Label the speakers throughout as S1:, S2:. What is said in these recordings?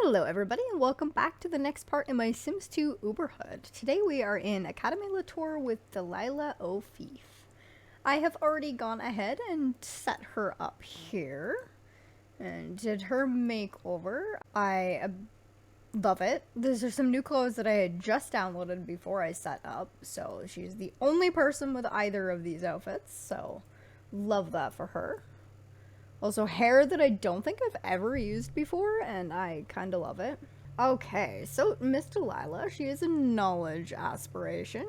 S1: Hello everybody and welcome back to the next part in my Sims 2 Uberhood. Today we are in Academie with Delilah O'Fief. I have already gone ahead and set her up here and did her makeover. I love it. These are some new clothes that I had just downloaded before I set up, so she's the only person with either of these outfits, so love that for her. Also, hair that I don't think I've ever used before, and I kind of love it. Okay, so Miss Delilah, she is a knowledge aspiration.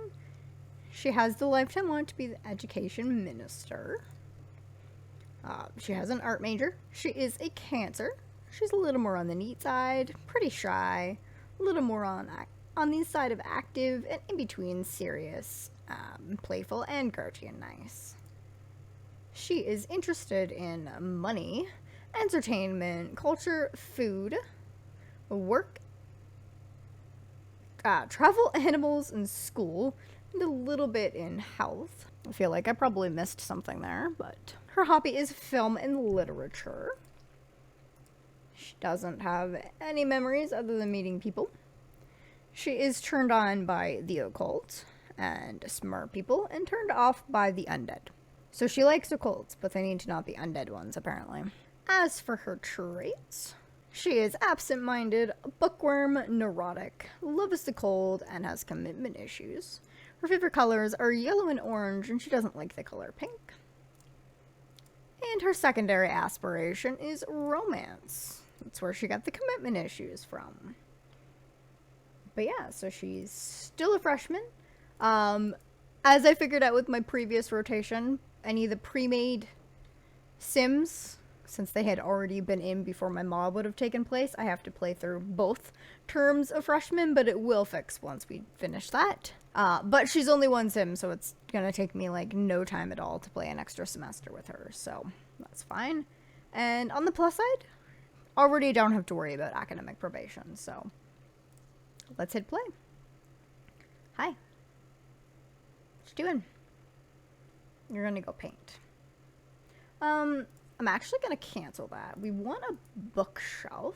S1: She has the lifetime want to be the education minister. She has an art major. She is a Cancer. She's a little more on the neat side, pretty shy, a little more on the side of active, and in between serious, playful, and grouchy and nice. She is interested in money, entertainment, culture, food, work, travel, animals, and school, and a little bit in health. I feel like I probably missed something there, but her hobby is film and literature. She doesn't have any memories other than meeting people. She is turned on by the occult and smart people, and turned off by the undead. So she likes occults, but they need to not be undead ones, apparently. As for her traits, she is absent-minded, bookworm, neurotic, loves the cold, and has commitment issues. Her favorite colors are yellow and orange, and she doesn't like the color pink. And her secondary aspiration is romance. That's where she got the commitment issues from. But yeah, so she's still a freshman. As I figured out with my previous rotation, any of the pre-made Sims, since they had already been in before my mob would have taken place, I have to play through both terms of freshman, but it will fix once we finish that. But she's only one Sim, so it's gonna take me like no time at all to play an extra semester with her, so that's fine. And on the plus side, already don't have to worry about academic probation, so let's hit play. Hi. What you doing? You're gonna go paint. I'm actually gonna cancel that. We want a bookshelf.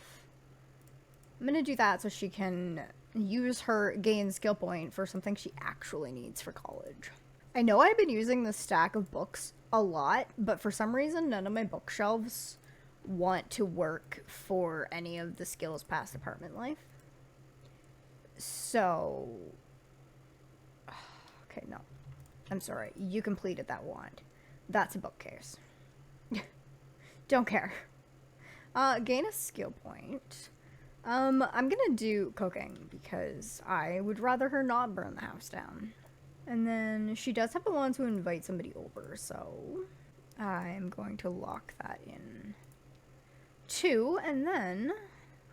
S1: I'm gonna do that so she can use her gain skill point for something she actually needs for college. I know I've been using the stack of books a lot, but for some reason none of my bookshelves want to work for any of the skills past apartment life. So... okay, no. I'm sorry, you completed that wand. That's a bookcase. Don't care. Gain a skill point. I'm gonna do cooking because I would rather her not burn the house down. And then she does have the one to invite somebody over, so I'm going to lock that in too. And then,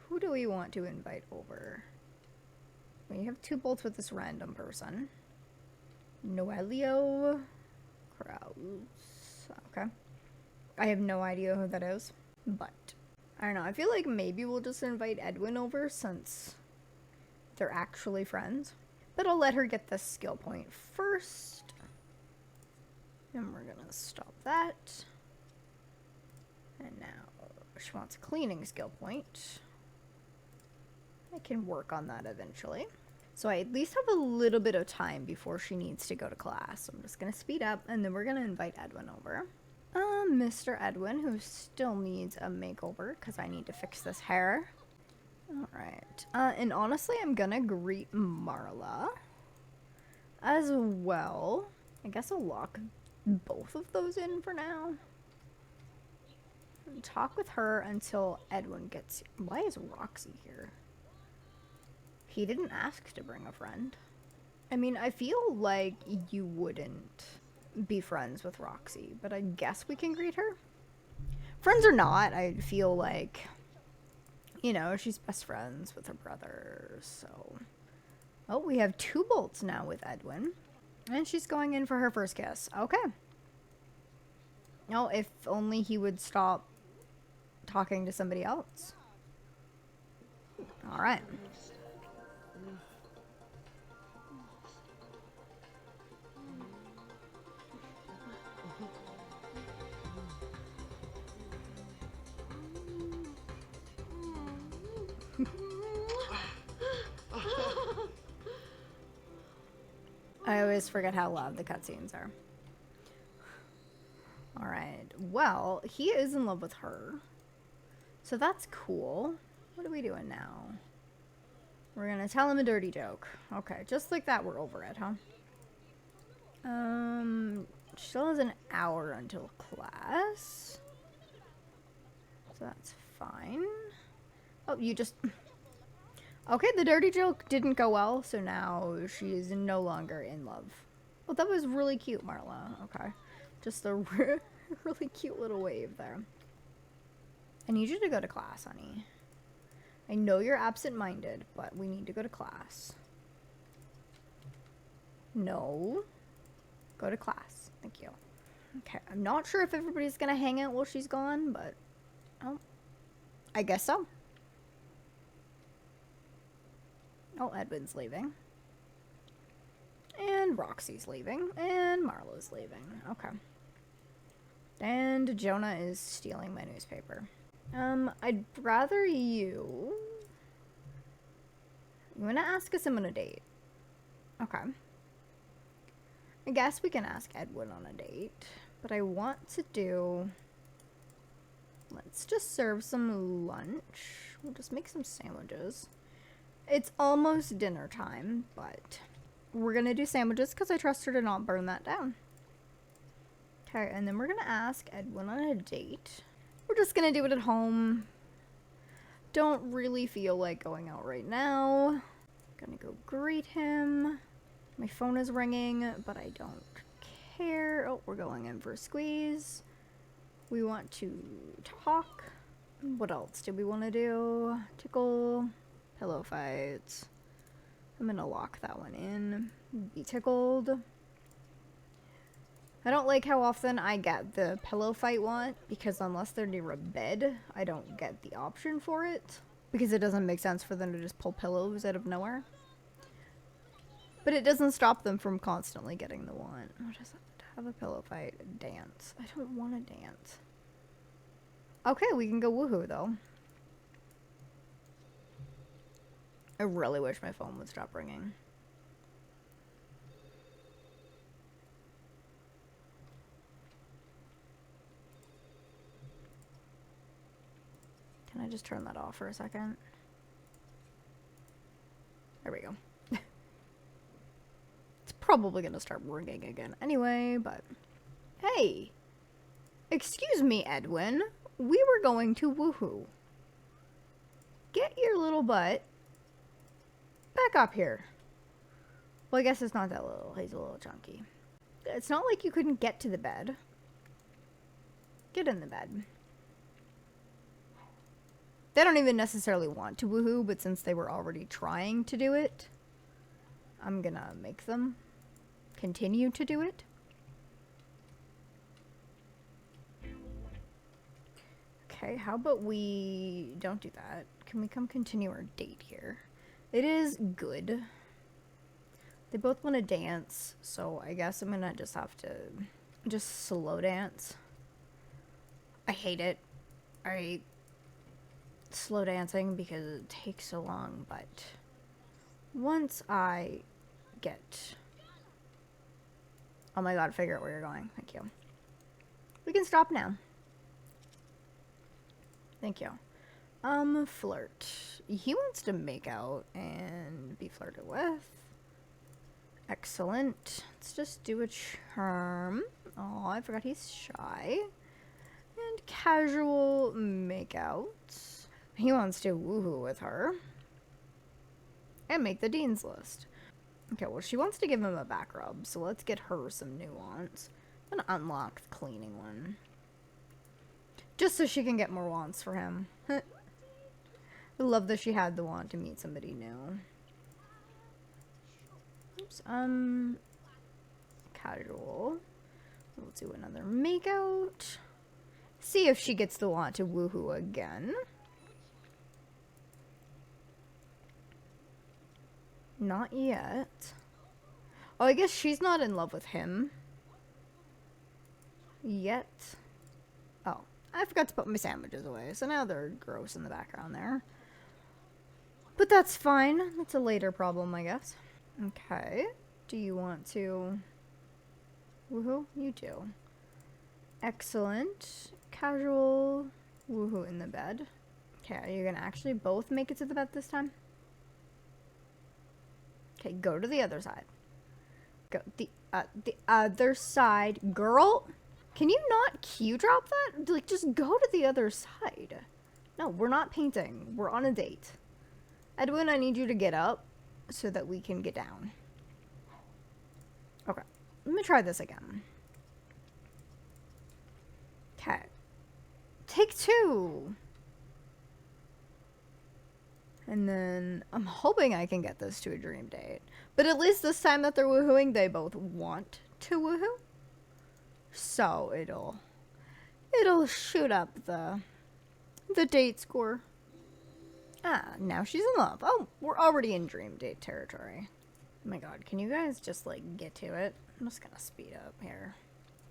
S1: who do we want to invite over? We have 2 bolts with this random person. Noelio Krause. Okay. I have no idea who that is, but I don't know. I feel like maybe we'll just invite Edwin over since they're actually friends. But I'll let her get this skill point first. And we're gonna stop that. And now she wants a cleaning skill point. I can work on that eventually. So I at least have a little bit of time before she needs to go to class. So I'm just going to speed up, and then we're going to invite Edwin over. Mr. Edwin, who still needs a makeover, because I need to fix this hair. Alright. And honestly, I'm going to greet Marla as well. I guess I'll lock both of those in for now. And talk with her until Edwin gets... Why is Roxy here? He didn't ask to bring a friend. I mean, I feel like you wouldn't be friends with Roxy, but I guess we can greet her. Friends or not, I feel like, you know, she's best friends with her brother, so... Oh, we have 2 bolts now with Edwin. And she's going in for her first kiss. Okay. Oh, if only he would stop talking to somebody else. Alright. I always forget how loud the cutscenes are. Alright, well, he is in love with her. So that's cool. What are we doing now? We're gonna tell him a dirty joke. Okay, just like that, we're over it, huh? Still has an hour until class. So that's fine. Oh, you just... Okay, the dirty joke didn't go well, so now she is no longer in love. Oh, that was really cute, Marla. Okay. Just a really cute little wave there. I need you to go to class, honey. I know you're absent-minded, but we need to go to class. No. Go to class. Thank you. Okay, I'm not sure if everybody's gonna hang out while she's gone, but... Oh. I guess so. Oh, Edwin's leaving. And Roxy's leaving. And Marla's leaving. Okay. And Jonah is stealing my newspaper. I'd rather you... You wanna ask us on a date? Okay. I guess we can ask Edwin on a date. But I want to do... Let's just serve some lunch. We'll just make some sandwiches. It's almost dinner time, but we're gonna do sandwiches because I trust her to not burn that down. Okay, and then we're gonna ask Edwin on a date. We're just gonna do it at home. Don't really feel like going out right now. Gonna go greet him. My phone is ringing, but I don't care. Oh, we're going in for a squeeze. We want to talk. What else do we want to do? Tickle. Pillow fights. I'm gonna lock that one in. Be tickled. I don't like how often I get the pillow fight one, because unless they're near a bed, I don't get the option for it. Because it doesn't make sense for them to just pull pillows out of nowhere. But it doesn't stop them from constantly getting the one. What is it? Have a pillow fight. Dance. I don't want to dance. Okay, we can go woohoo though. I really wish my phone would stop ringing. Can I just turn that off for a second? There we go. It's probably gonna start ringing again anyway, but... Hey! Excuse me, Edwin. We were going to woohoo. Get your little butt back up here. Well, I guess it's not that little. He's a little chunky. It's not like you couldn't get to the bed. Get in the bed. They don't even necessarily want to woohoo, but since they were already trying to do it, I'm gonna make them continue to do it. Okay, how about we don't do that? Can we come continue our date here? It is good. They both want to dance, so I guess I'm gonna just have to just slow dance. I hate it. I hate slow dancing because it takes so long, but once I get... Oh my god, figure out where you're going. Thank you. We can stop now. Thank you. Flirt. He wants to make out and be flirted with. Excellent. Let's just do a charm. Oh, I forgot he's shy. And casual makeout. He wants to woohoo with her. And make the dean's list. Okay, well, she wants to give him a back rub, so let's get her some new wants. I'm gonna unlock the cleaning one. Just so she can get more wants for him. I love that she had the want to meet somebody new. Oops, casual. We'll do another makeout. See if she gets the want to woohoo again. Not yet. Oh, I guess she's not in love with him. Yet. Oh, I forgot to put my sandwiches away, so now they're gross in the background there. But that's fine. That's a later problem, I guess. Okay. Do you want to woohoo? You do. Excellent. Casual woohoo in the bed. Okay, are you gonna actually both make it to the bed this time? Okay, go to the other side. Go the other side. Girl, can you not cue drop that? Like, just go to the other side. No, we're not painting. We're on a date. Edwin, I need you to get up so that we can get down. Okay, let me try this again. Okay. Take 2. And then I'm hoping I can get this to a dream date. But at least this time that they're woohooing, they both want to woohoo. So it'll shoot up the date score. Ah, now she's in love. Oh, we're already in dream date territory. Oh my god, can you guys just like get to it? I'm just gonna speed up here.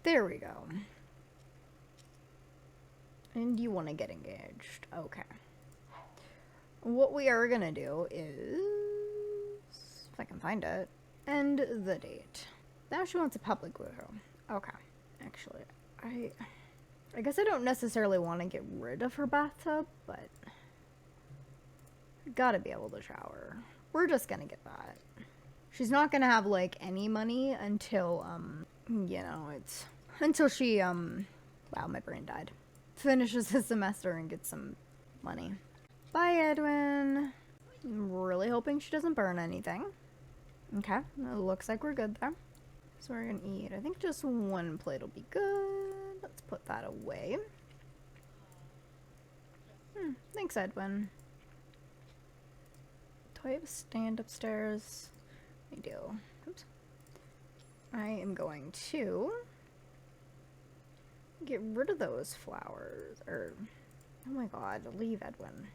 S1: There we go. And you want to get engaged. Okay. What we are gonna do is, if I can find it, end the date. Now she wants a public woohoo. Okay. Actually, I guess I don't necessarily want to get rid of her bathtub, but I gotta be able to shower. We're just gonna get that. She's not gonna have like any money until you know, it's until she wow, my brain died. Finishes the semester and gets some money. Bye, Edwin. I'm really hoping she doesn't burn anything. Okay, it looks like we're good there. So we're gonna eat. I think just one plate will be good. Let's put that away. Thanks, Edwin. Do I have a stand upstairs? I do. Oops. I am going to get rid of those flowers. Or, oh my god, leave Edwin.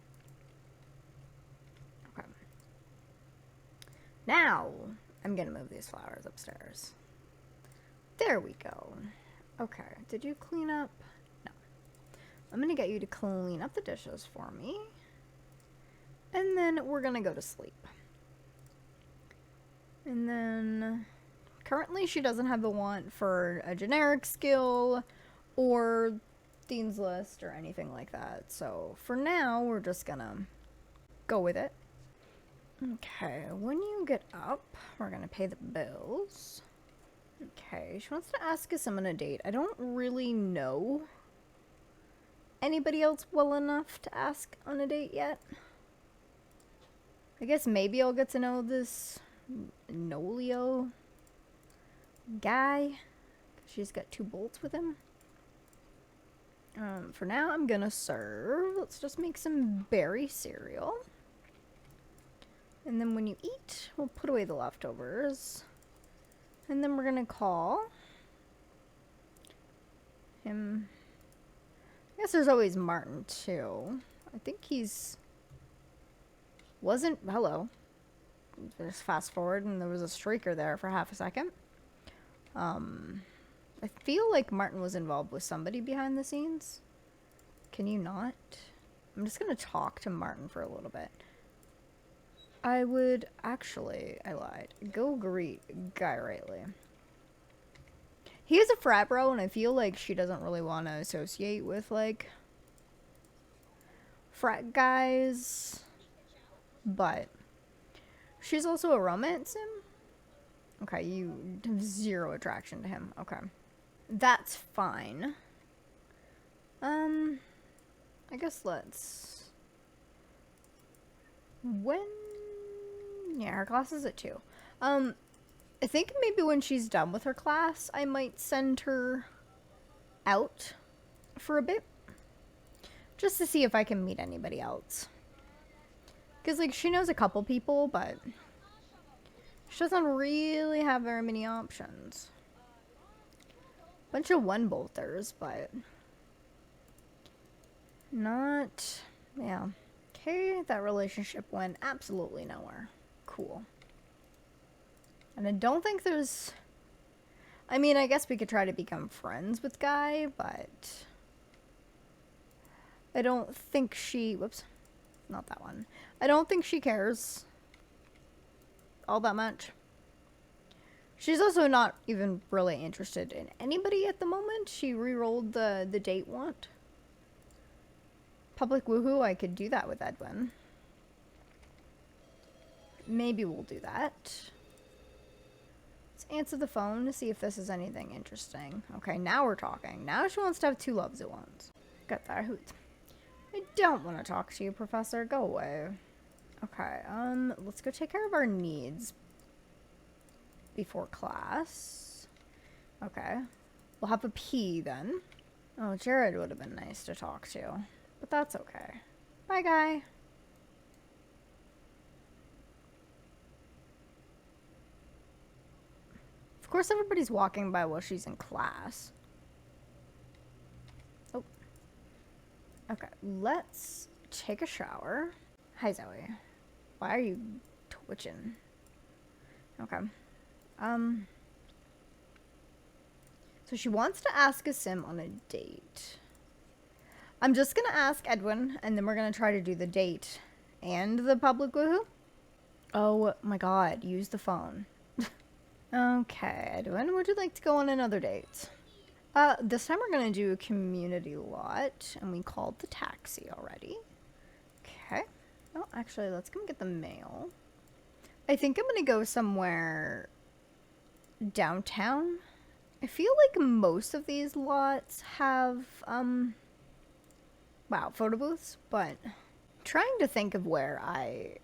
S1: Okay. Now, I'm gonna move these flowers upstairs. There we go. Okay, did you clean up? No. I'm gonna get you to clean up the dishes for me. And then we're gonna go to sleep. And then, currently she doesn't have the want for a generic skill or Dean's List or anything like that. So for now, we're just gonna go with it. Okay, when you get up, we're gonna pay the bills. Okay, she wants to ask us on a date. I don't really know anybody else well enough to ask on a date yet. I guess maybe I'll get to know this Nolio guy. She's got 2 bolts with him. For now, I'm gonna serve. Let's just make some berry cereal. And then when you eat, we'll put away the leftovers. And then we're gonna call him. I guess there's always Martin, too. I think he's... Hello. Just fast forward, and there was a streaker there for half a second. I feel like Martin was involved with somebody behind the scenes. Can you not? I'm just gonna talk to Martin for a little bit. I would actually, I lied. Go greet Guy Riley. He is a frat bro, and I feel like she doesn't really want to associate with, like, frat guys. But she's also a romance sim. Okay, you have 0 attraction to him. Okay. That's fine. I guess let's... When... Yeah, her class is at 2. I think maybe when she's done with her class, I might send her out for a bit. Just to see if I can meet anybody else. Because, like, she knows a couple people, but she doesn't really have very many options. Bunch of 1-bolters, but not, yeah. Okay, that relationship went absolutely nowhere. Cool. And I don't think there's... I mean, I guess we could try to become friends with Guy, but I don't think she... Whoops. Not that one. I don't think she cares all that much. She's also not even really interested in anybody at the moment. She re-rolled the date want. Public woohoo, I could do that with Edwin. Maybe we'll do that. Let's answer the phone to see if this is anything interesting. Okay, now we're talking. Now she wants to have two loves at once. Got that hoot. I don't want to talk to you, Professor. Go away. Okay, let's go take care of our needs before class. Okay. We'll have a pee then. Oh, Jared would have been nice to talk to. But that's okay. Bye, guy. Of course, everybody's walking by while she's in class. Oh. Okay, let's take a shower. Hi, Zoe. Why are you twitching? Okay. So she wants to ask a sim on a date. I'm just gonna ask Edwin, and then we're gonna try to do the date and the public woohoo. Oh my god, use the phone. Okay, Edwin, would you like to go on another date? This time we're gonna do a community lot, and we called the taxi already. Okay. Oh, actually, let's go get the mail. I think I'm gonna go somewhere downtown. I feel like most of these lots have, wow, photo booths, but I'm trying to think of where I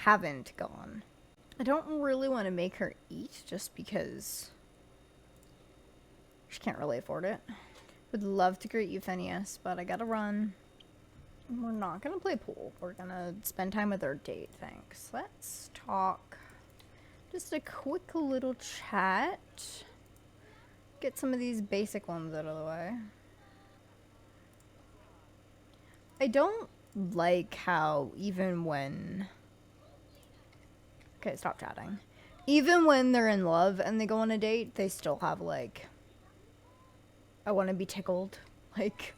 S1: haven't gone. I don't really want to make her eat just because she can't really afford it. Would love to greet you, Phineas, but I gotta run. We're not gonna play pool. We're gonna spend time with our date, thanks. Let's talk. Just a quick little chat. Get some of these basic ones out of the way. I don't like how even when... Okay, stop chatting. Even when they're in love and they go on a date, they still have like... I want to be tickled. Like,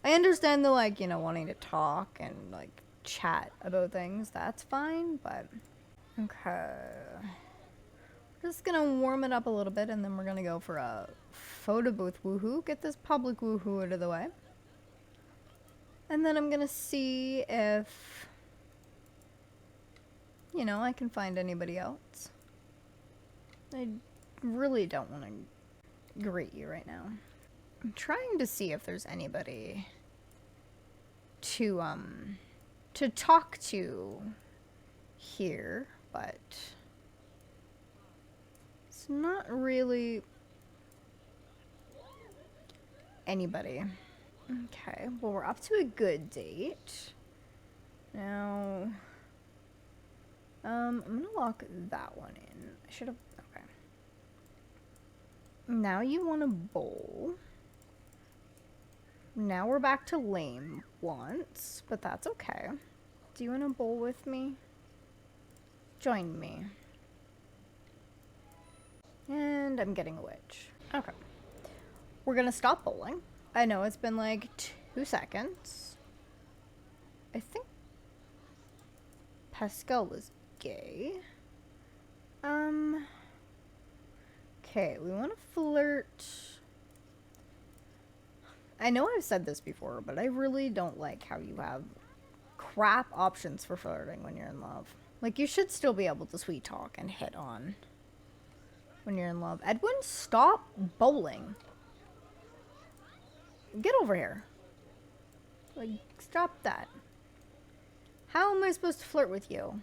S1: I understand the like, you know, wanting to talk and like chat about things. That's fine, but... Okay. Just gonna warm it up a little bit and then we're gonna go for a photo booth woohoo. Get this public woohoo out of the way. And then I'm gonna see if, you know, I can find anybody else. I really don't want to greet you right now. I'm trying to see if there's anybody to talk to here, but it's not really anybody. Okay, well, we're up to a good date. Now, I'm gonna lock that one in. I should have, okay. Now you want to bowl. Now we're back to lame once, but that's okay. Do you want to bowl with me? Join me. And I'm getting a witch. Okay. We're gonna stop bowling. I know it's been like 2 seconds. I think Pascal was gay. Okay, we want to flirt. I know I've said this before, but I really don't like how you have crap options for flirting when you're in love. Like, you should still be able to sweet talk and hit on when you're in love. Edwin, stop bowling. Get over here. Like, stop that. How am I supposed to flirt with you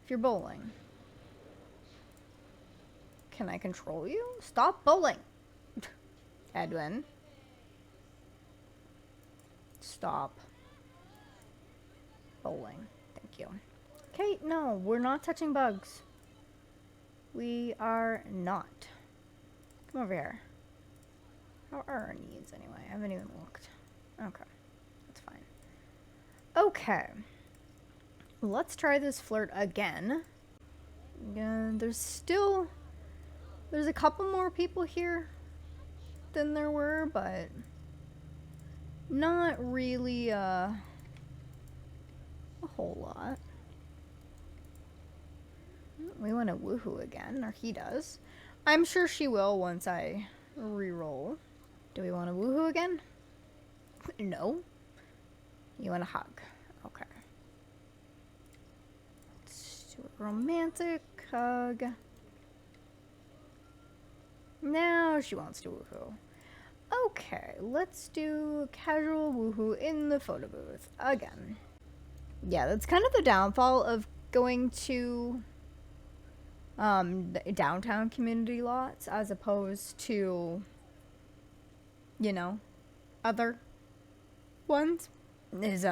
S1: if you're bowling? Can I control you? Stop bowling. Edwin. Stop bowling. Thank you. Okay, no, we're not touching bugs. We are not. Come over here. How are our needs anyway? I haven't even looked. Okay, that's fine. Okay. Let's try this flirt again. There's a couple more people here than there were, but not really a whole lot. We want to woohoo again, or he does. I'm sure she will once I re-roll. Do we want to woohoo again? No. You want a hug? Okay. Let's do a romantic hug. Now she wants to woohoo. Okay, let's do casual woohoo in the photo booth again. Yeah, that's kind of the downfall of going to the downtown community lots as opposed to, you know, other ones. Is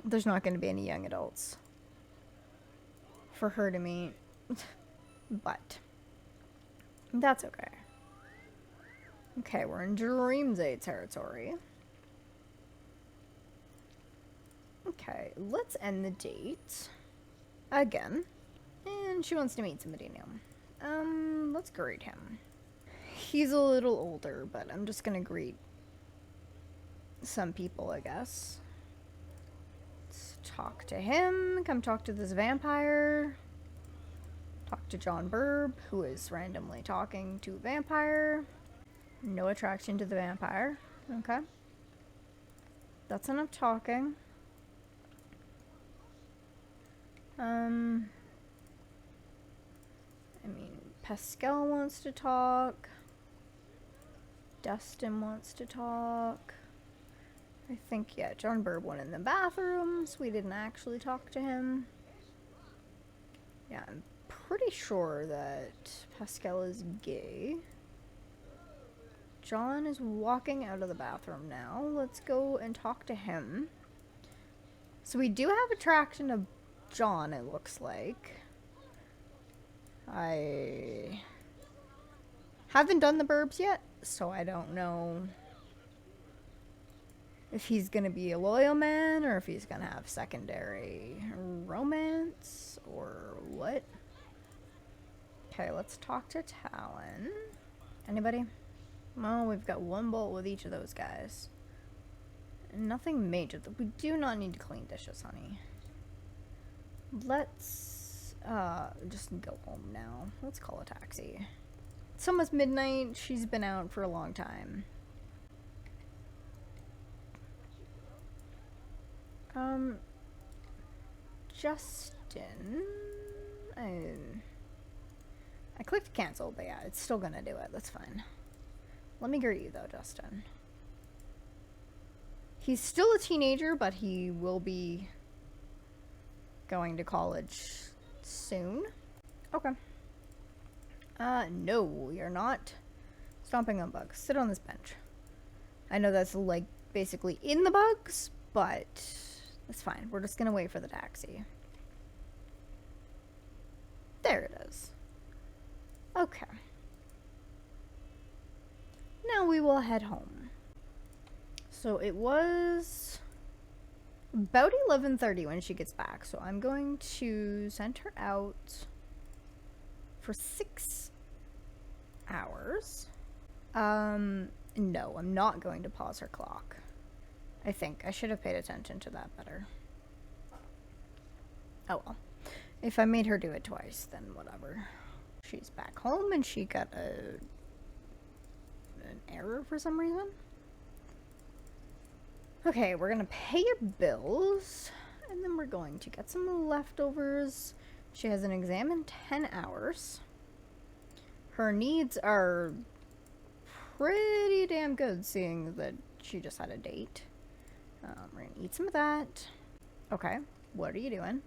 S1: there's not going to be any young adults for her to meet. But that's okay. Okay, we're in Dreamsay territory. Okay, let's end the date again. And she wants to meet somebody new. Let's greet him. He's a little older, but I'm just gonna greet some people, I guess. Let's talk to him. Come talk to this vampire. Talk to John Burb, who is randomly talking to a vampire. No attraction to the vampire. Okay. That's enough talking. I mean, Pascal wants to talk. Dustin wants to talk. I think, yeah, John Burb went in the bathrooms. We didn't actually talk to him. Yeah, I'm pretty sure that Pascal is gay. John is walking out of the bathroom now. Let's go and talk to him. So we do have attraction to John, it looks like. I haven't done the Burbs yet, so I don't know if he's gonna be a loyal man or if he's gonna have secondary romance or what. Okay, let's talk to Talon. Anybody? Well, we've got one bolt with each of those guys. Nothing major. We do not need to clean dishes, honey. Let's just go home now. Let's call a taxi. It's almost midnight. She's been out for a long time. Justin. I clicked cancel, but yeah, it's still gonna do it. That's fine. Let me greet you though, Justin. He's still a teenager, but he will be going to college soon. Okay. No, you're not stomping on bugs. Sit on this bench. I know that's like basically in the bugs, but that's fine. We're just gonna wait for the taxi. There it is. Okay. Now we will head home. So it was about 11:30 when she gets back, so I'm going to send her out for 6 hours. No, I'm not going to pause her clock. I think I should have paid attention to that better. Oh well. If I made her do it twice, then whatever. She's back home and she got an error for some reason. Okay, we're gonna pay your bills, and then we're going to get some leftovers. She has an exam in 10 hours. Her needs are pretty damn good, seeing that she just had a date. We're gonna eat some of that. Okay, what are you doing?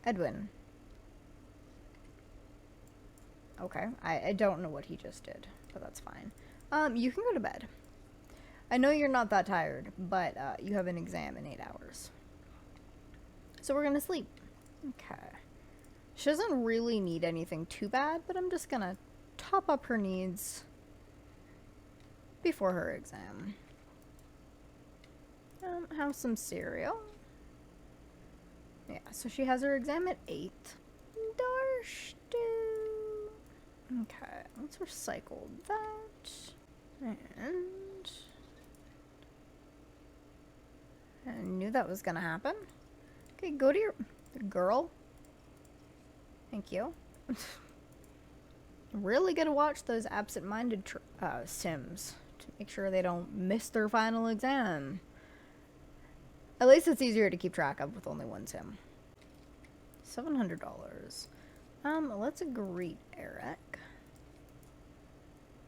S1: Edwin. Okay, I don't know what he just did, but that's fine. You can go to bed. I know you're not that tired, but you have an exam in 8 hours. So we're gonna sleep. Okay. She doesn't really need anything too bad, but I'm just gonna top up her needs before her exam. Have some cereal. Yeah, so she has her exam at 8. Darsh. Okay, let's recycle that. And I knew that was gonna happen. Okay, go to your... Girl? Thank you. Really gotta watch those absent-minded Sims to make sure they don't miss their final exam. At least it's easier to keep track of with only one Sim. $700. Let's greet Eric.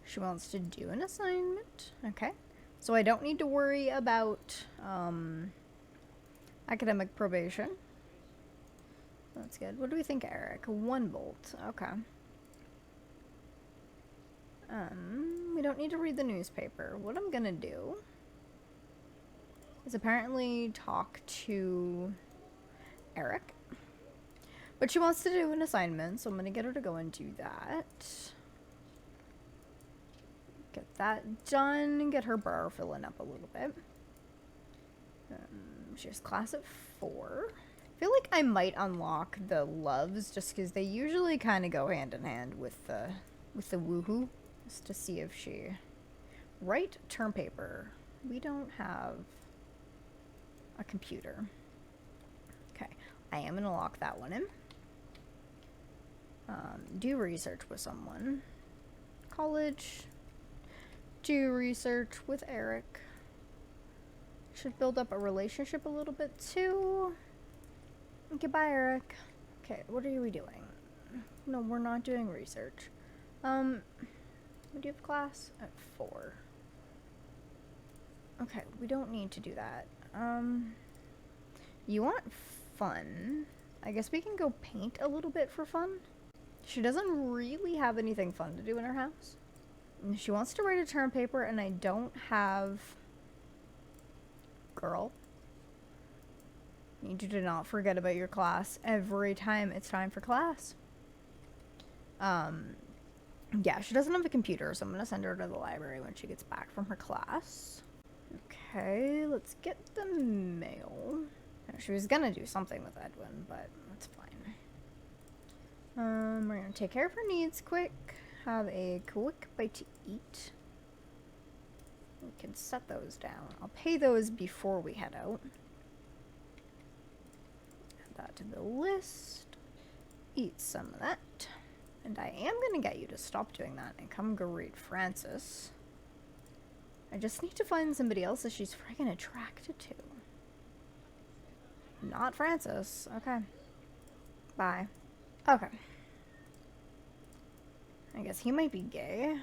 S1: She wants to do an assignment. Okay. So I don't need to worry about academic probation. That's good. What do we think, Eric? 1 volt. Okay. We don't need to read the newspaper. What I'm gonna do is apparently talk to Eric. But she wants to do an assignment, so I'm gonna get her to go and do that. Get that done. Get her bar filling up a little bit. She has class at 4. I feel like I might unlock the loves just because they usually kind of go hand in hand with the woohoo. Just to see if she... Write term paper. We don't have a computer. Okay. I am going to lock that one in. Do research with someone. College. Do research with Eric. Should build up a relationship a little bit too. Goodbye, Eric. Okay, what are we doing? No, we're not doing research. When do you have class? At 4. Okay, we don't need to do that. You want fun? I guess we can go paint a little bit for fun. She doesn't really have anything fun to do in her house. She wants to write a term paper, and I don't have... Girl. I need you to not forget about your class every time it's time for class. Yeah, she doesn't have a computer, so I'm going to send her to the library when she gets back from her class. Okay, let's get the mail. She was going to do something with Edwin, but that's fine. We're going to take care of her needs quick. Have a quick bite to eat. We can set those down. I'll pay those before we head out. Add that to the list. Eat some of that. And I am going to get you to stop doing that and come greet Francis. I just need to find somebody else that she's friggin' attracted to. Not Francis. Okay. Bye. Okay. I guess he might be gay.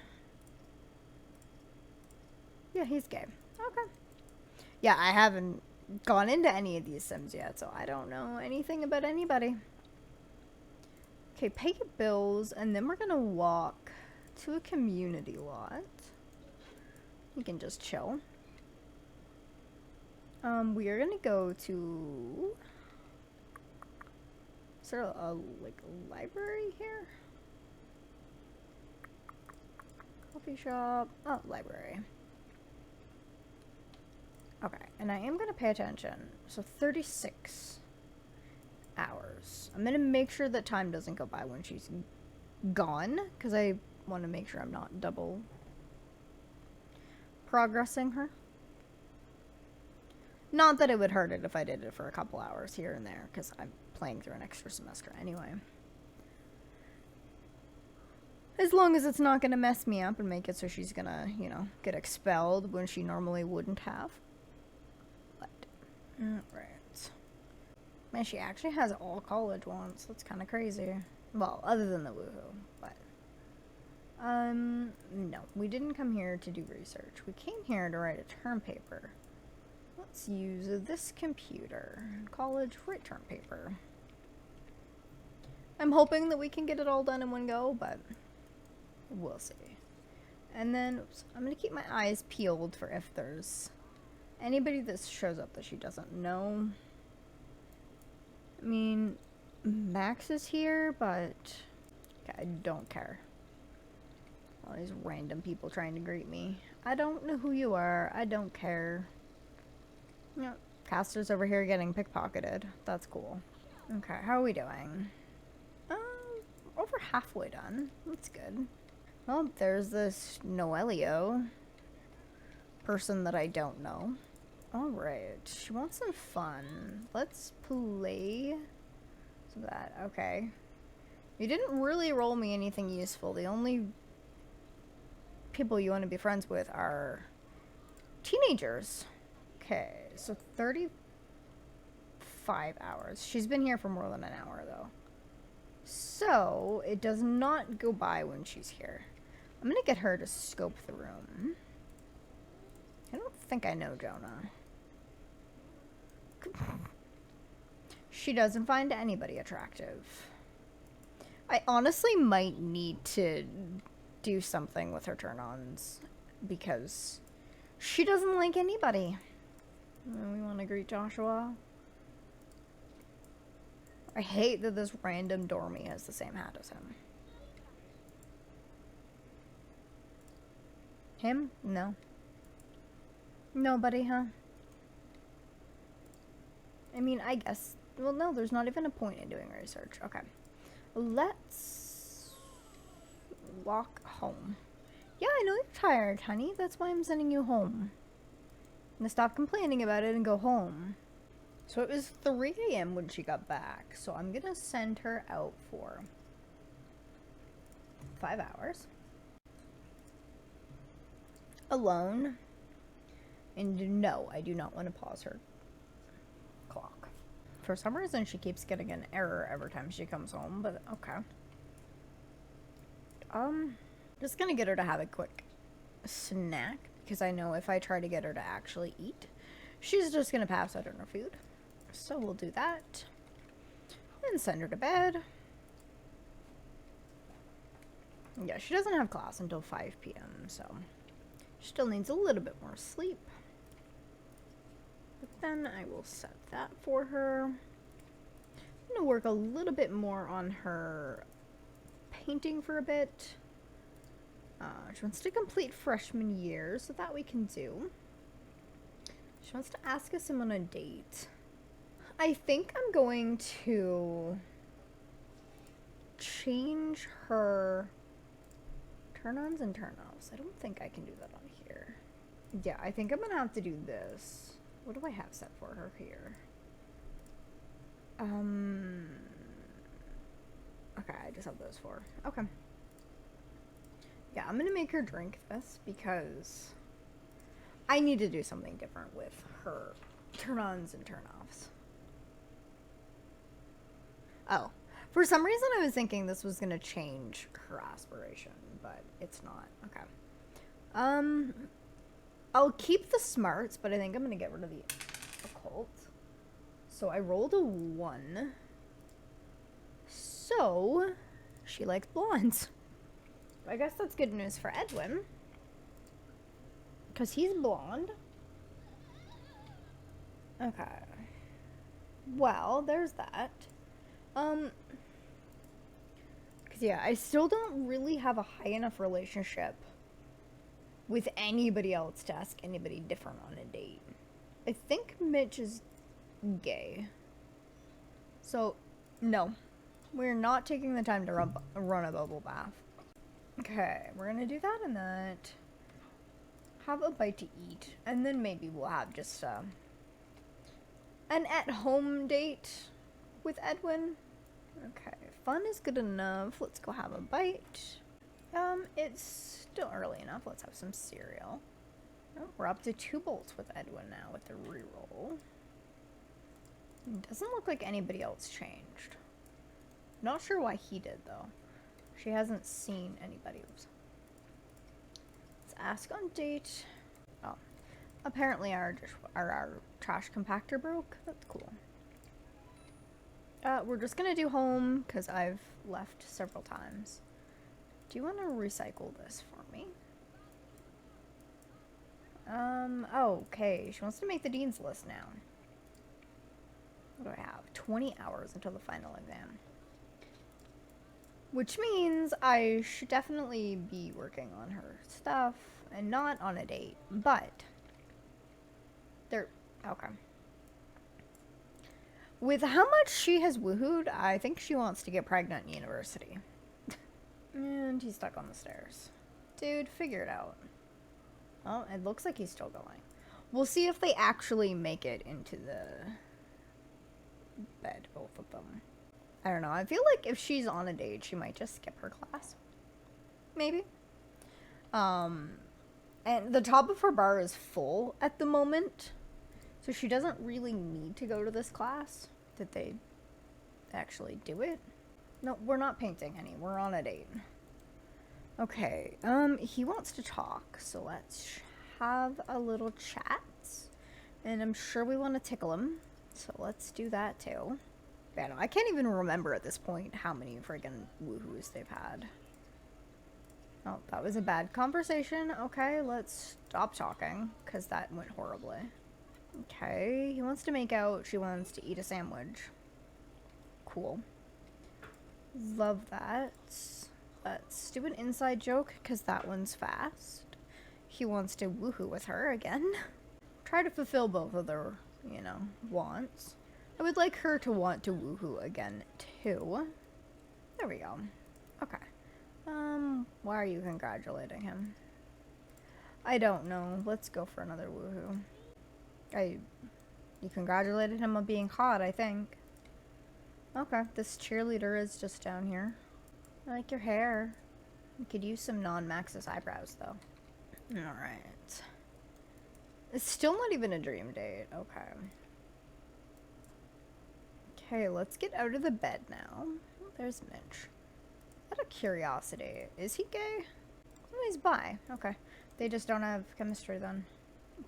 S1: Yeah, he's gay. Okay. Yeah, I haven't gone into any of these Sims yet, so I don't know anything about anybody. Okay, pay your bills, and then we're gonna walk to a community lot. You can just chill. We are gonna go to... Is there a library here? Coffee shop. Oh, library. Okay, and I am gonna pay attention. So 36 hours. I'm gonna make sure that time doesn't go by when she's gone, because I want to make sure I'm not double progressing her. Not that it would hurt it if I did it for a couple hours here and there, because I'm playing through an extra semester anyway. As long as it's not gonna mess me up and make it so she's gonna, you know, get expelled when she normally wouldn't have. But, alright. Man, she actually has all college ones. That's kind of crazy. Well, other than the woohoo, but... no. We didn't come here to do research. We came here to write a term paper. Let's use this computer. College write term paper. I'm hoping that we can get it all done in one go, but... we'll see. And then, oops, I'm going to keep my eyes peeled for if there's anybody that shows up that she doesn't know. I mean, Max is here, but I don't care. All these random people trying to greet me. I don't know who you are. I don't care. Yep, Caster's over here getting pickpocketed. That's cool. Okay, how are we doing? Over halfway done. That's good. Well, there's this Noelio person that I don't know. Alright, she wants some fun. Let's play So that, okay. You didn't really roll me anything useful. The only people you want to be friends with are teenagers. Okay, so 35 hours. She's been here for more than an hour, though. So, it does not go by when she's here. I'm gonna get her to scope the room. I don't think I know Jonah. She doesn't find anybody attractive. I honestly might need to do something with her turn-ons because she doesn't like anybody. We want to greet Joshua. I hate that this random dormie has the same hat as him. Him? No. Nobody, huh? I mean, I guess... Well, no, there's not even a point in doing research. Okay. Let's... walk home. Yeah, I know you're tired, honey. That's why I'm sending you home. Now stop complaining about it and go home. So it was 3 a.m. when she got back. So I'm gonna send her out for 5 hours. Alone. And no, I do not want to pause her clock. For some reason, she keeps getting an error every time she comes home, but okay. Just gonna get her to have a quick snack, because I know if I try to get her to actually eat, she's just gonna pass out on her food. So we'll do that. And send her to bed. Yeah, she doesn't have class until 5 p.m., so she still needs a little bit more sleep. But then I will set that for her. I'm gonna work a little bit more on her painting for a bit. She wants to complete freshman year, so that we can do. She wants to ask us on a date. I think I'm going to change her turn-ons and turn-offs. I don't think I can do that on here. Yeah, I think I'm gonna have to do this. What do I have set for her here? Okay, I just have those 4. Okay. Yeah, I'm gonna make her drink this because I need to do something different with her turn-ons and turn-offs. Oh, for some reason I was thinking this was gonna change her aspiration, but it's not. Okay. I'll keep the smarts, but I think I'm gonna get rid of the occult. So I rolled a 1. So she likes blondes. I guess that's good news for Edwin, because he's blonde. Okay. Well, there's that. Because yeah, I still don't really have a high enough relationship with anybody else to ask anybody different on a date. I think Mitch is gay. So, no. We're not taking the time to run a bubble bath. Okay, we're gonna do that and that. Have a bite to eat. And then maybe we'll have just an at-home date with Edwin. Okay, fun is good enough. Let's go have a bite. It's still early enough. Let's have some cereal. Oh, we're up to 2 bolts with Edwin now with the reroll. It doesn't look like anybody else changed. Not sure why he did, though. She hasn't seen anybody. Oops. Let's ask on date. Oh, apparently our trash compactor broke. That's cool. We're just gonna do home because I've left several times. Do you want to recycle this for me? Oh, okay. She wants to make the dean's list now. What do I have? 20 hours until the final exam. Which means I should definitely be working on her stuff and not on a date, but okay. With how much she has woohooed, I think she wants to get pregnant in university. And he's stuck on the stairs. Dude, figure it out. Oh, it looks like he's still going. We'll see if they actually make it into the bed, both of them. I don't know. I feel like if she's on a date, she might just skip her class. Maybe. And the top of her bar is full at the moment. So she doesn't really need to go to this class. Did they actually do it? No, we're not painting, honey. We're on a date. Okay, he wants to talk, so let's have a little chat. And I'm sure we want to tickle him, so let's do that too. Yeah, no, I can't even remember at this point how many friggin' woohoos they've had. Oh, that was a bad conversation. Okay, let's stop talking, because that went horribly. Okay, he wants to make out, she wants to eat a sandwich. Cool. Love that. Let's do an inside joke, because that one's fast. He wants to woohoo with her again. Try to fulfill both of their, you know, wants. I would like her to want to woohoo again, too. There we go. Okay. Why are you congratulating him? I don't know. Let's go for another woohoo. You congratulated him on being hot, I think. Okay, this cheerleader is just down here. I like your hair. You could use some non-Maxis eyebrows, though. Alright. It's still not even a dream date. Okay. Okay, let's get out of the bed now. Oh, there's Mitch. Out of curiosity, is he gay? Oh, he's bi. Okay. They just don't have chemistry then.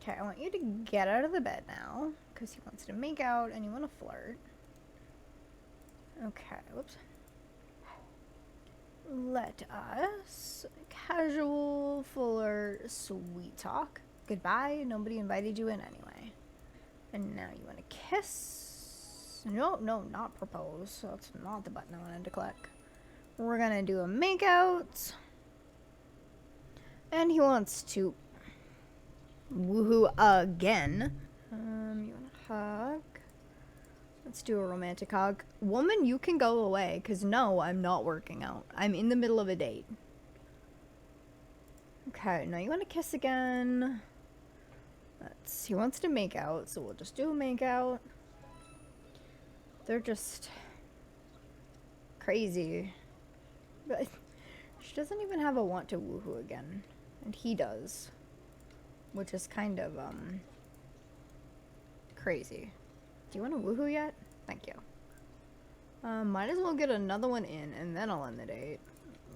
S1: Okay, I want you to get out of the bed now, because he wants to make out and you want to flirt. Okay, whoops. Let us casual flirt sweet talk. Goodbye, nobody invited you in anyway. And now you want to kiss. No, not propose. That's not the button I wanted to click. We're gonna do a makeout. And he wants to woohoo again. You want to hug? Let's do a romantic hug. Woman, you can go away, because no, I'm not working out. I'm in the middle of a date. Okay, now you want to kiss again. He wants to make out, so we'll just do a make out. They're just crazy. But she doesn't even have a want to woohoo again. And he does. Which is kind of, crazy. Do you want to woohoo yet? Thank you. Might as well get another one in, and then I'll end the date.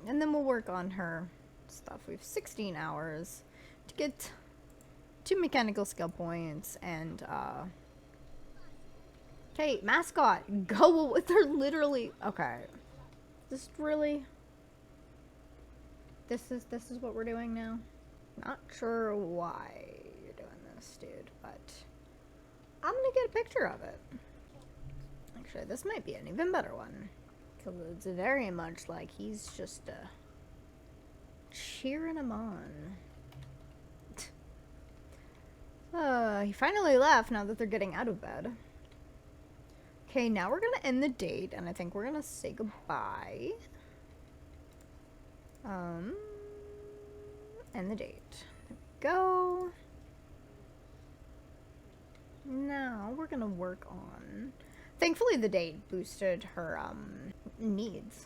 S1: And then we'll work on her stuff. We have 16 hours to get 2 mechanical skill points, and, okay, mascot, go, they're literally, okay. This really, this is what we're doing now? Not sure why you're doing this, dude, but I'm gonna get a picture of it. Actually, this might be an even better one, because it's very much like he's just, cheering him on. He finally left now that they're getting out of bed. Okay, now we're gonna end the date, and I think we're gonna say goodbye. End the date. There we go. Now we're gonna work on... Thankfully the date boosted her, needs.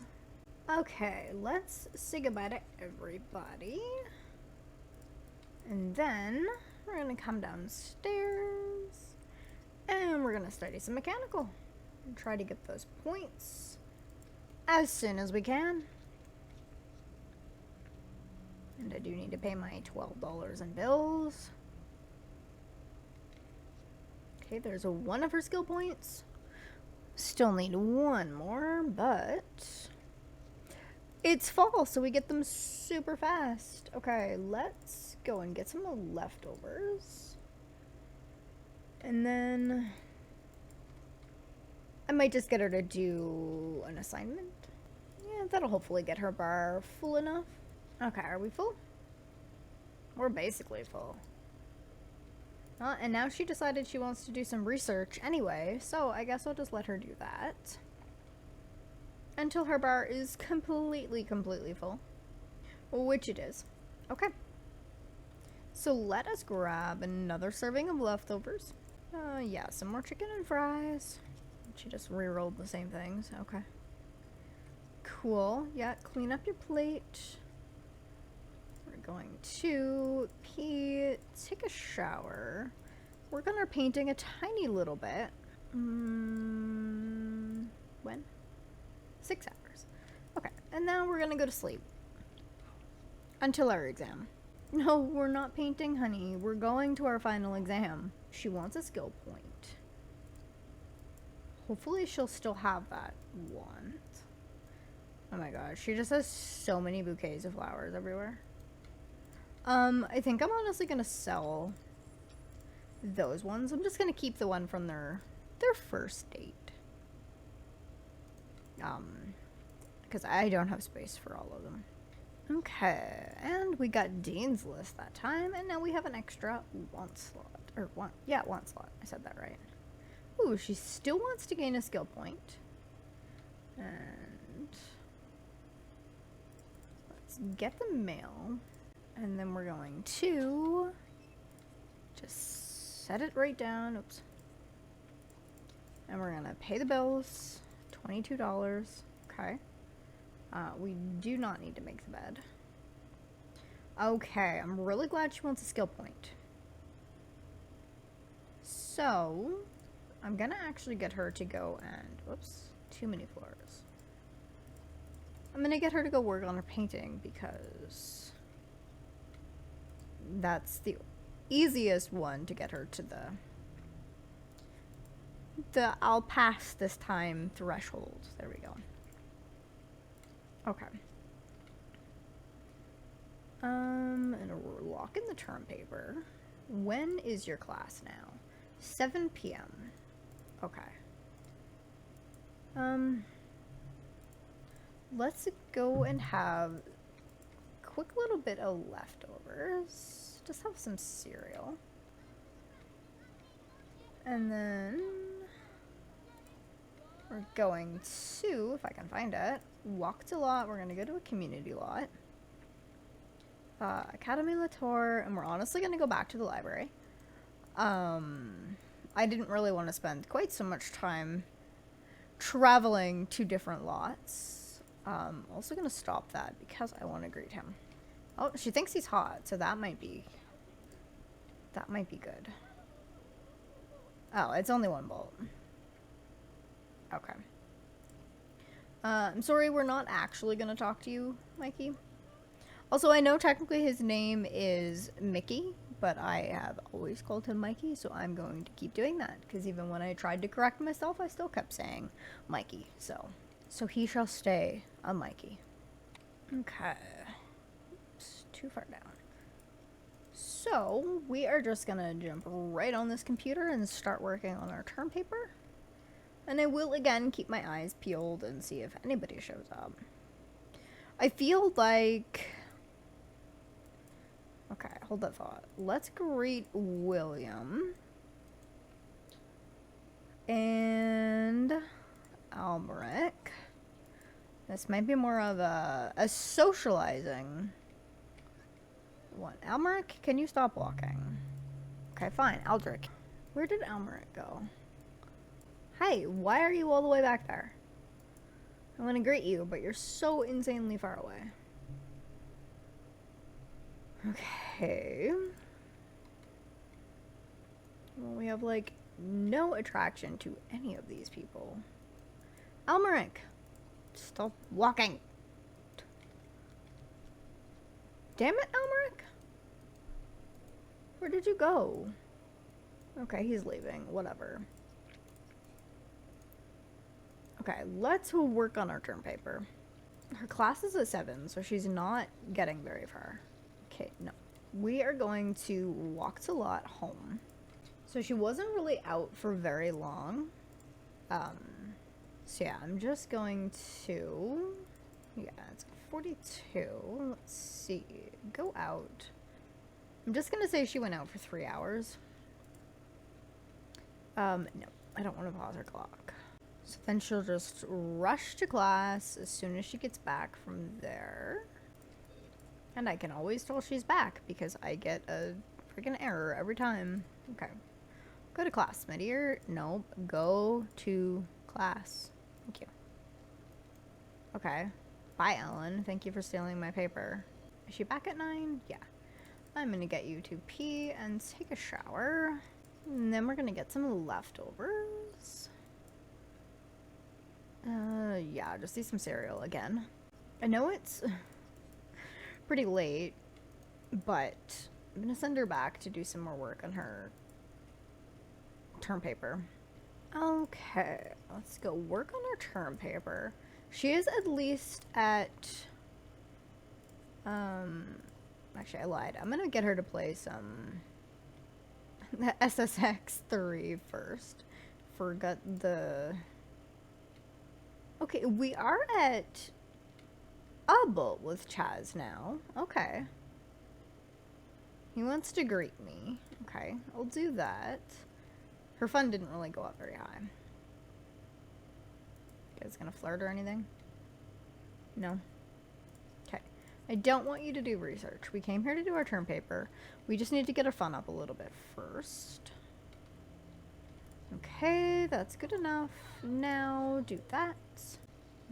S1: Okay, let's say goodbye to everybody. And then we're gonna come downstairs and we're gonna study some mechanical and try to get those points as soon as we can. And I do need to pay my $12 in bills. Okay, there's one of her skill points. Still need one more, but it's fall, so we get them super fast. Okay, let's go and get some leftovers. And then I might just get her to do an assignment. Yeah, that'll hopefully get her bar full enough. Okay, are we full? We're basically full. And now she decided she wants to do some research anyway, so I guess I'll just let her do that. Until her bar is completely full. Which it is. Okay. So let us grab another serving of leftovers. Yeah, some more chicken and fries. She just re-rolled the same things. Okay. cool. Yeah, clean up your plate. We're going to pee, take a shower, work on our painting a tiny little bit. When? 6 hours. Okay, and now we're gonna go to sleep. Until our exam. No, we're not painting, honey. We're going to our final exam. She wants a skill point. Hopefully she'll still have that one. Oh my gosh, she just has so many bouquets of flowers everywhere. I think I'm honestly gonna sell those ones. I'm just gonna keep the one from their first date. Because I don't have space for all of them. Okay, and we got Dean's List that time, and now we have an extra want slot. Want slot. I said that right. Ooh, she still wants to gain a skill point. And let's get the mail. And then we're going to just set it right down. Oops. And we're gonna pay the bills. $22. Okay. We do not need to make the bed. Okay, I'm really glad she wants a skill point. So, I'm gonna actually get her to go and... Whoops, too many floors. I'm gonna get her to go work on her painting because that's the easiest one to get her to the I'll pass this time threshold. There we go. Okay. And we're locking the term paper. When is your class now? 7 p.m. Okay. Let's go and have a quick little bit of leftovers. Just have some cereal. And then we're going to, if I can find it, walk to lot. We're going to go to a community lot. Academie Latour, and we're honestly going to go back to the library. I didn't really want to spend quite so much time traveling to different lots. Also going to stop that because I want to greet him. Oh, she thinks he's hot, so that might be good. Oh, it's only one bolt. Okay. I'm sorry, we're not actually going to talk to you, Mikey. Also, I know technically his name is Mickey, but I have always called him Mikey, so I'm going to keep doing that. Because even when I tried to correct myself, I still kept saying Mikey. So he shall stay a Mikey. Okay. Oops, too far down. So, we are just going to jump right on this computer and start working on our term paper. And I will, again, keep my eyes peeled and see if anybody shows up. I feel like... Okay, hold that thought. Let's greet William. And... Almeric. This might be more of a socializing one. Almeric, can you stop walking? Okay, fine. Aldrich. Where did Almeric go? Hi, why are you all the way back there? I want to greet you, but you're so insanely far away. Okay. Well, we have, like, no attraction to any of these people. Almeric! Stop walking! Damn it, Almeric! Where did you go? Okay, he's leaving. Whatever. Okay, let's work on our term paper. Her class is at 7, so she's not getting very far. Okay, no. We are going to walk to lot home. So she wasn't really out for very long. So yeah, I'm just going to... Yeah, it's 42. Let's see. Go out. I'm just gonna say she went out for 3 hours. No. I don't want to pause her clock. So then she'll just rush to class as soon as she gets back from there. And I can always tell she's back because I get a freaking error every time. Okay. Go to class, my dear. Nope. Go to class. Thank you. Okay. Bye, Ellen. Thank you for stealing my paper. Is she back at 9? Yeah. I'm gonna get you to pee and take a shower. And then we're gonna get some leftovers. Yeah, just eat some cereal again. I know it's pretty late, but I'm gonna send her back to do some more work on her term paper. Okay, let's go work on her term paper. She is at least at, actually I lied. I'm gonna get her to play some SSX 3 first. Forgot the... Okay, we are at a boat with Chaz now. Okay. He wants to greet me. Okay, I'll do that. Her fun didn't really go up very high. You guys gonna flirt or anything? No? Okay. I don't want you to do research. We came here to do our term paper. We just need to get our fun up a little bit first. Okay, that's good enough. Now do that.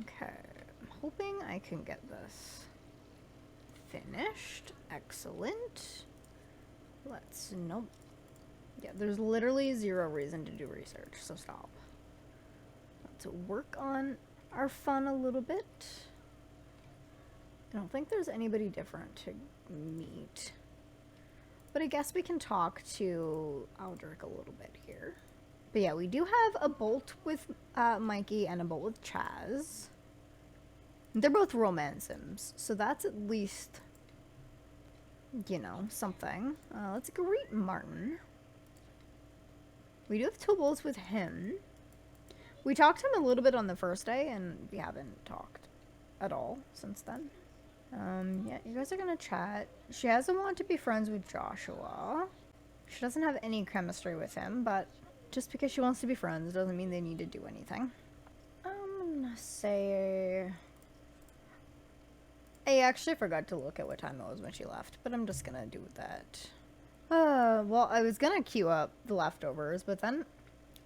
S1: Okay, I'm hoping I can get this finished. Excellent. Nope. Yeah, there's literally zero reason to do research, so stop. Let's work on our fun a little bit. I don't think there's anybody different to meet. But I guess we can talk to Aldrich a little bit here. But yeah, we do have a bolt with Mikey and a bolt with Chaz. They're both romance sims, so that's at least, you know, something. Let's greet Martin. We do have 2 bolts with him. We talked to him a little bit on the first day, and we haven't talked at all since then. Yeah, you guys are gonna chat. She hasn't wanted to be friends with Joshua. She doesn't have any chemistry with him, but just because she wants to be friends doesn't mean they need to do anything. I'm gonna say... I actually forgot to look at what time it was when she left, but I'm just gonna do that. Well, I was gonna queue up the leftovers, but then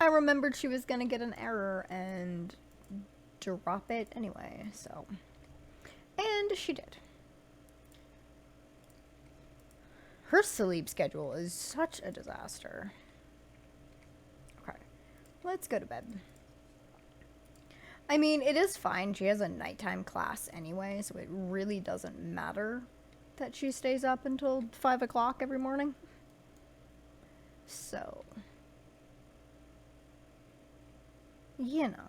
S1: I remembered she was gonna get an error and drop it anyway, so... And she did. Her sleep schedule is such a disaster. Okay, let's go to bed. I mean, it is fine. She has a nighttime class anyway, so it really doesn't matter that she stays up until 5 o'clock every morning. So, you know.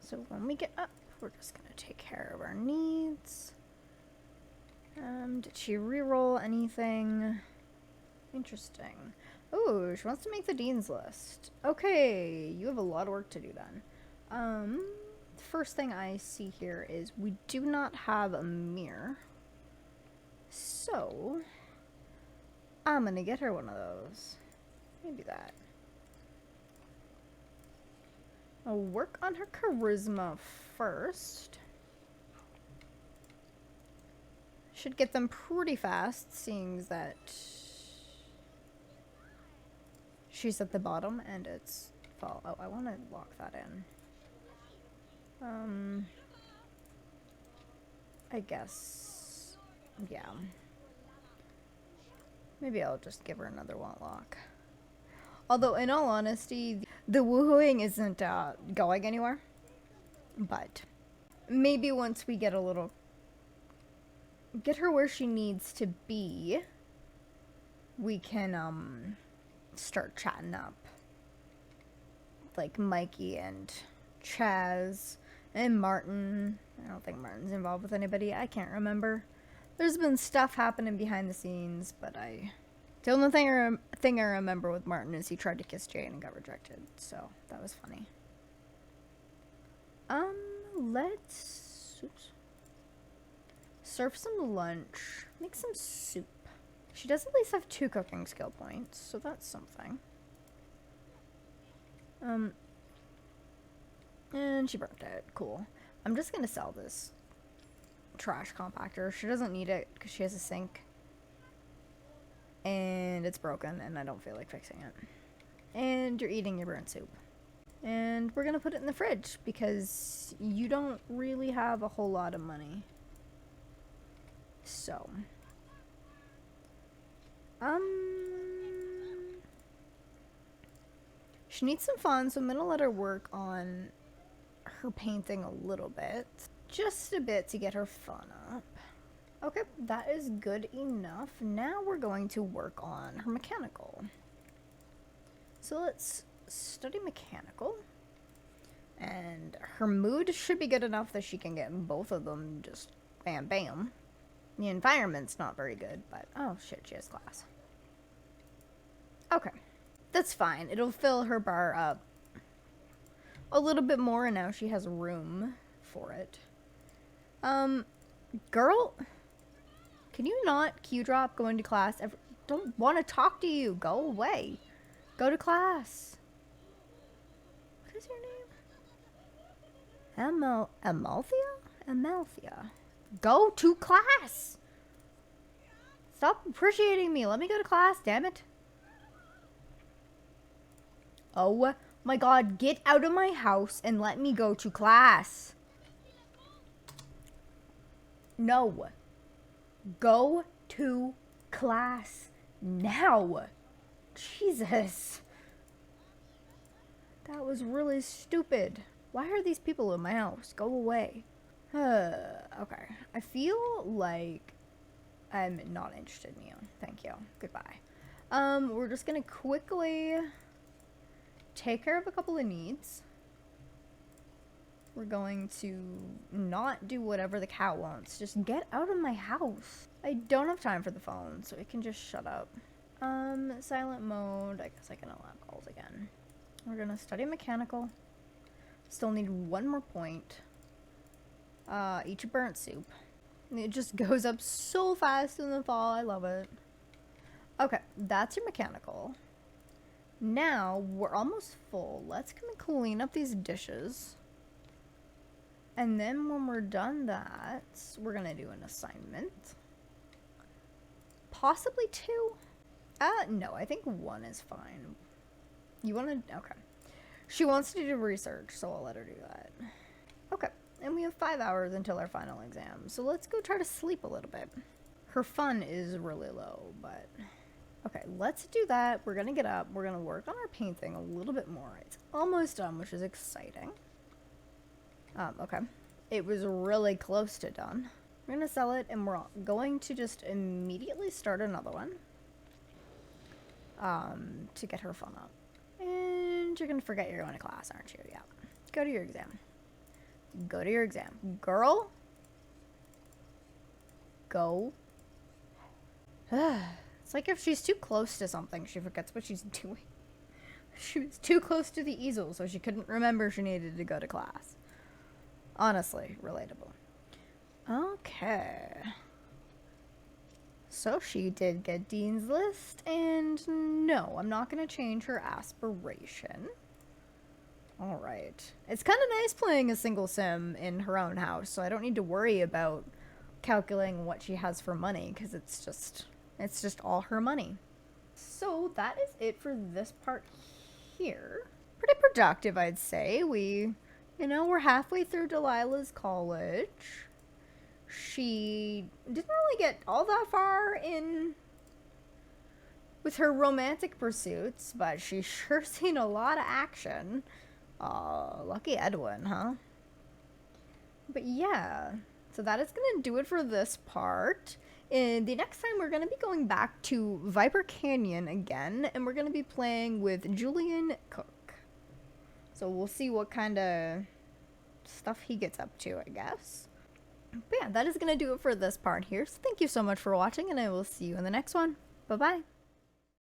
S1: So when we get up, we're just gonna take care of our needs. Did she re-roll anything? Interesting. Oh, she wants to make the dean's list. Okay, you have a lot of work to do then. The first thing I see here is we do not have a mirror. So, I'm gonna get her one of those. Maybe that. I'll work on her charisma first. Should get them pretty fast, seeing that she's at the bottom and it's fall. Oh, I want to lock that in. I guess, yeah. Maybe I'll just give her another want lock. Although, in all honesty, the woohooing isn't going anywhere. But maybe once we get a little... get her where she needs to be, we can start chatting up. Like Mikey and Chaz and Martin. I don't think Martin's involved with anybody. I can't remember. There's been stuff happening behind the scenes, but the only thing I remember with Martin is he tried to kiss Jane and got rejected. So that was funny. Let's serve some lunch. Make some soup. She does at least have 2 cooking skill points, so that's something. And she burnt it. Cool. I'm just gonna sell this trash compactor. She doesn't need it because she has a sink. And it's broken and I don't feel like fixing it. And you're eating your burnt soup. And we're gonna put it in the fridge because you don't really have a whole lot of money. So, she needs some fun, so I'm gonna let her work on her painting a little bit. Just a bit to get her fun up. Okay, that is good enough. Now we're going to work on her mechanical. So let's study mechanical. And her mood should be good enough that she can get both of them just bam bam. The environment's not very good, but oh shit, she has class. Okay, that's fine. It'll fill her bar up a little bit more, and now she has room for it. Girl, can you not Q drop going to class? I don't want to talk to you. Go away. Go to class. What is your name? Amalthea? Amalthea. Go to class. Stop appreciating me. Let me go to class, damn it. Oh my god, get out of my house and let me go to class. No. Go to class now. Jesus. That was really stupid. Why are these people in my house? Go away. Okay. I feel like I'm not interested in you. Thank you. Goodbye. We're just gonna quickly take care of a couple of needs. We're going to not do whatever the cat wants. Just get out of my house. I don't have time for the phone, so it can just shut up. Silent mode. I guess I can allow calls again. We're gonna study mechanical. Still need one more point. Eat your burnt soup. And it just goes up so fast in the fall. I love it. Okay, that's your mechanical. Now, we're almost full. Let's come and clean up these dishes. And then when we're done that, we're gonna do an assignment. Possibly 2? No, I think 1 is fine. You wanna, okay. She wants to do research, so I'll let her do that. Okay, and we have 5 hours until our final exam, so let's go try to sleep a little bit. Her fun is really low, but... Okay, let's do that. We're gonna get up. We're gonna work on our painting a little bit more. It's almost done, which is exciting. Okay. It was really close to done. We're gonna sell it, and we're going to just immediately start another one. To get her fun up. And you're gonna forget you're going to class, aren't you? Yeah. Go to your exam. Go to your exam. Girl? Go. It's like if she's too close to something, she forgets what she's doing. She was too close to the easel, so she couldn't remember she needed to go to class. Honestly, relatable. Okay. So she did get Dean's List, and no, I'm not going to change her aspiration. Alright. It's kind of nice playing a single sim in her own house, so I don't need to worry about calculating what she has for money, because it's just all her money. So that is it for this part here. Pretty productive, I'd say. We're halfway through Delilah's college. She didn't really get all that far in with her romantic pursuits, but she's sure seen a lot of action. Lucky Edwin, huh? But yeah, so that is gonna do it for this part. And the next time we're gonna be going back to Viper Canyon again, and we're gonna be playing with Julian Cook. So we'll see what kind of stuff he gets up to, I guess. But yeah, that is going to do it for this part here. So thank you so much for watching, and I will see you in the next one. Bye-bye.